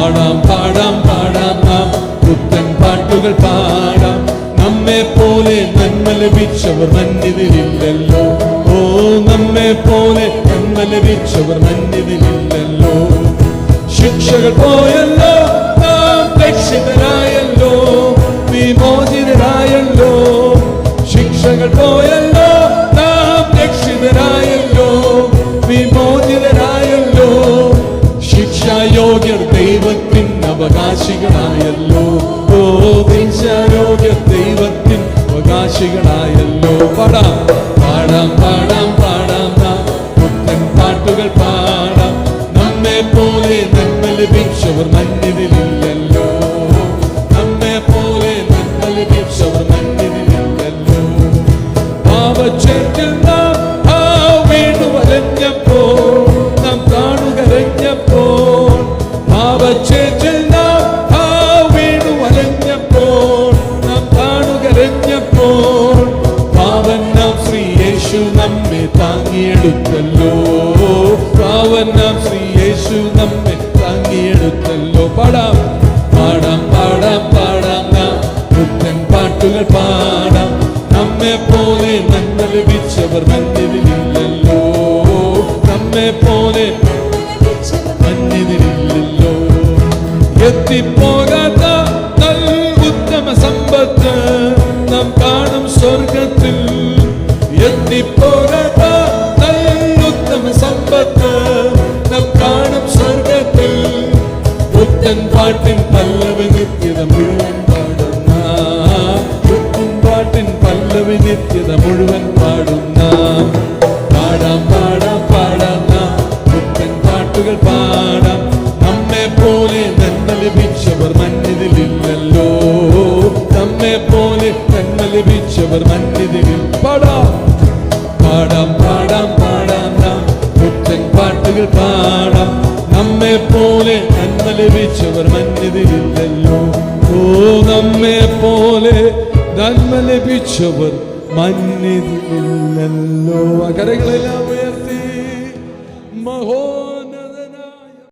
പാടാം പാടാം പാടാം നാം പുത്തൻ പാട്ടുകൾ പാടാം. നമ്മെ പോലെ നന്മ ലഭിച്ചവർ മന്നിതിലില്ലല്ലോ. ഓ നമ്മെ പോലെ നന്മ ലഭിച്ചവർ മന്നിതിലില്ലല്ലോ. ശിക്ഷകൾ പോയല്ലോ, നാം രക്ഷിതരായല്ലോ, വിമോചിതരായല്ലോ. ശിക്ഷകൾ പോയല്ലോ, നാം രക്ഷിതരായല്ലോ, വിമോചിതരായല്ലോ. ശിക്ഷായോഗ്യർ ദൈവത്തിൻ അവകാശികളായല്ലോ. ഓ ശിക്ഷായോഗ്യർ ദൈവത്തിൻ അവകാശികളായല്ലോ. പാടാം പാടാം പാടാം പാടാം നാം പുത്തൻ പാട്ടുകൾ പാടാം. നമ്മെ പോലെ നന്മ ലഭിച്ചവർ മന്നിതിലില്ലല്ലോ. നമ്മെ പോലെ നന്മ ലഭിച്ചവർ മന്നിതിലില്ലല്ലോ. പാപച്ചേറ്റിൽ നാം വീണു വലഞ്ഞപ്പോൾ, നാം കാണുകരഞ്ഞപ്പോൾ. പാപച്ചേറ്റിൽ നാം വീണു വലഞ്ഞപ്പോൾ, നാം കാണുകരഞ്ഞപ്പോൾ. പാവൻ നാം ശ്രീ യേശു നമ്മെ താങ്ങിയെടുത്തല്ലോ. പാവൻ നാം ശ്രീ യേശു നമ്മെ താങ്ങിയെടുത്തല്ലോ. പാടാം പാടാം പാടാം പാടാം നാം പുത്തൻ പാട്ടുകൾ പാടാം. നമ്മെ പോലെ നന്മ ലഭിച്ചവർ മന്നിതിലില്ലല്ലോ. നമ്മെ പോലെ മന്നിതിലില്ലല്ലോ. എത്തിപ്പോകാത്ത ഉത്തമ സമ്പത്ത് നാം കാണും സ്വർഗത്തിൽ. എത്തിപ്പോകാത്ത ഉത്തമ സമ്പത്ത് നാം കാണും സ്വർഗത്തിൽ. പുത്തൻ പാട്ടിൻ പല്ലവി നിത്യത മുഴുവൻ പാടുന്ന, പുത്തൻ പാട്ടിൻ പല്ലവി നിത്യത മുഴുവൻ പാടുന്ന. പാടാം പാടാം പാടാം നാം പുത്തൻ പാട്ടുകൾ പാടാം. നമ്മെ പോലെ നന്മ ലഭിച്ചവർ മന്നിതിലില്ലല്ലോ. നമ്മെ പോലെ നന്മ ലഭിച്ചവർ മന്നിതിലിൽ. പാടാം പാടാം പാടാം പാടാം നാം പുത്തൻ പാട്ടുകൾ പാടാം. നമ്മെ പോലെ നന്മ ലഭിച്ചവർ മന്നിതിലില്ലല്ലോ. ഓ നമ്മെ പോലെ നന്മ ലഭിച്ചവർ മന്നിതിലില്ലല്ലോ. കരങ്ങളെല്ലാം